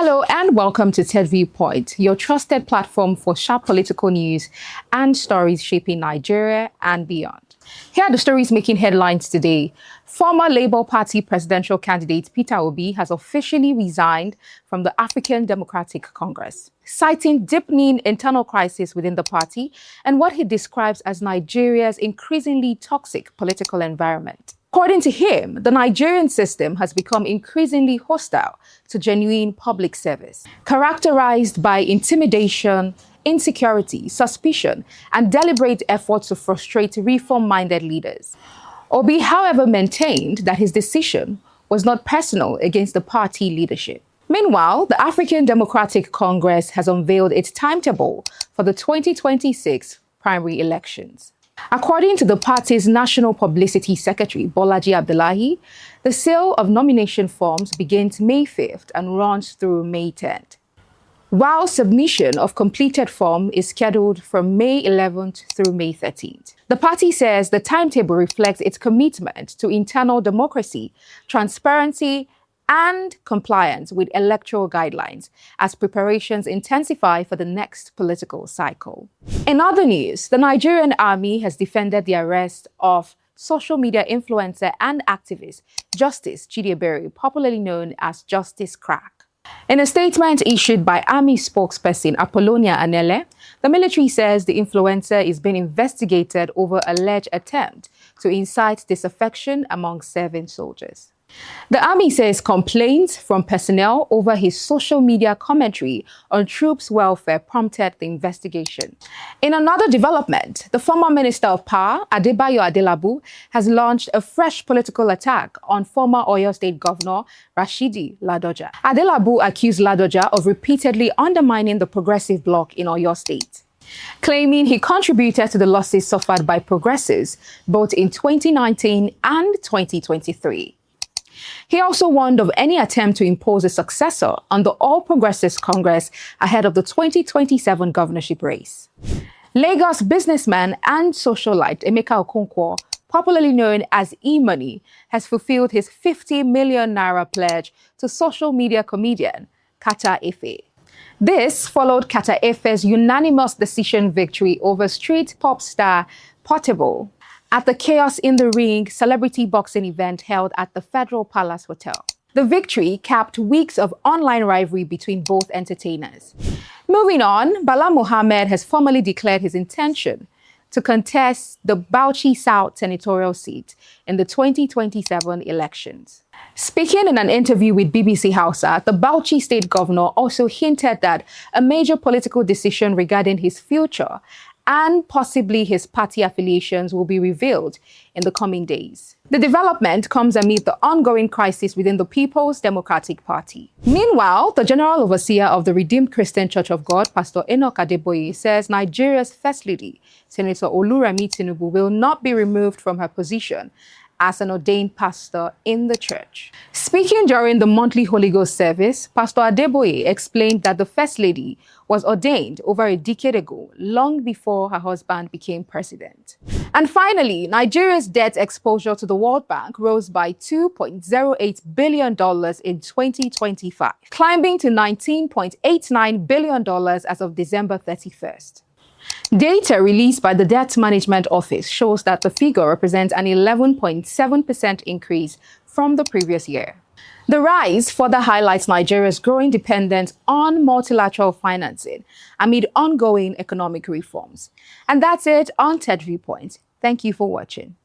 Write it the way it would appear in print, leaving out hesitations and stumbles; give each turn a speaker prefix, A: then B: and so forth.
A: Hello and welcome to TEJ Viewpoint, your trusted platform for sharp political news and stories shaping Nigeria and beyond. Here are the stories making headlines today. Former Labour Party presidential candidate Peter Obi has officially resigned from the African Democratic Congress, citing deepening internal crisis within the party and what he describes as Nigeria's increasingly toxic political environment. According to him, the Nigerian system has become increasingly hostile to genuine public service, characterized by intimidation, insecurity, suspicion, and deliberate efforts to frustrate reform-minded leaders. Obi, however, maintained that his decision was not personal against the party leadership. Meanwhile, the African Democratic Congress has unveiled its timetable for the 2026 primary elections. According to the party's National Publicity Secretary, Bolaji Abdullahi, the sale of nomination forms begins May 5th and runs through May 10th, while submission of completed form is scheduled from May 11th through May 13th. The party says the timetable reflects its commitment to internal democracy, transparency, and compliance with electoral guidelines as preparations intensify for the next political cycle. In other news, the Nigerian army has defended the arrest of social media influencer and activist Justice Chidiebere, popularly known as Justice Crack. In a statement issued by Army spokesperson Apollonia Anele, the military says the influencer is being investigated over alleged attempt to incite disaffection among serving soldiers. The army says complaints from personnel over his social media commentary on troops' welfare prompted the investigation. In another development, the former Minister of Power, Adebayo Adelabu, has launched a fresh political attack on former Oyo State Governor Rashidi Ladoja. Adelabu accused Ladoja of repeatedly undermining the progressive bloc in Oyo State, claiming he contributed to the losses suffered by progressives both in 2019 and 2023. He also warned of any attempt to impose a successor on the All Progressives Congress ahead of the 2027 governorship race. Lagos businessman and socialite Emeka Okonkwo, popularly known as E-Money, has fulfilled his 50 million naira pledge to social media comedian Kata Efe. This followed Kata Efe's unanimous decision victory over street pop star Portable at the Chaos in the Ring celebrity boxing event held at the Federal Palace Hotel. The victory capped weeks of online rivalry between both entertainers. Moving on, Bala Mohammed has formally declared his intention to contest the Bauchi South senatorial seat in the 2027 elections. Speaking in an interview with BBC Hausa, the Bauchi state governor also hinted that a major political decision regarding his future and possibly his party affiliations will be revealed in the coming days. The development comes amid the ongoing crisis within the People's Democratic Party. Meanwhile, the General Overseer of the Redeemed Christian Church of God, Pastor Enoch Adeboye, says Nigeria's First Lady, Senator Oluremi Tinubu, will not be removed from her position as an ordained pastor in the church. Speaking during the monthly Holy Ghost service, Pastor Adeboye explained that the First Lady was ordained over a decade ago, long before her husband became president. And finally, Nigeria's debt exposure to the World Bank rose by $2.08 billion in 2025, climbing to $19.89 billion as of December 31st. Data released by the Debt Management Office shows that the figure represents an 11.7% increase from the previous year. The rise further highlights Nigeria's growing dependence on multilateral financing amid ongoing economic reforms. And that's it on TEJ Viewpoint. Thank you for watching.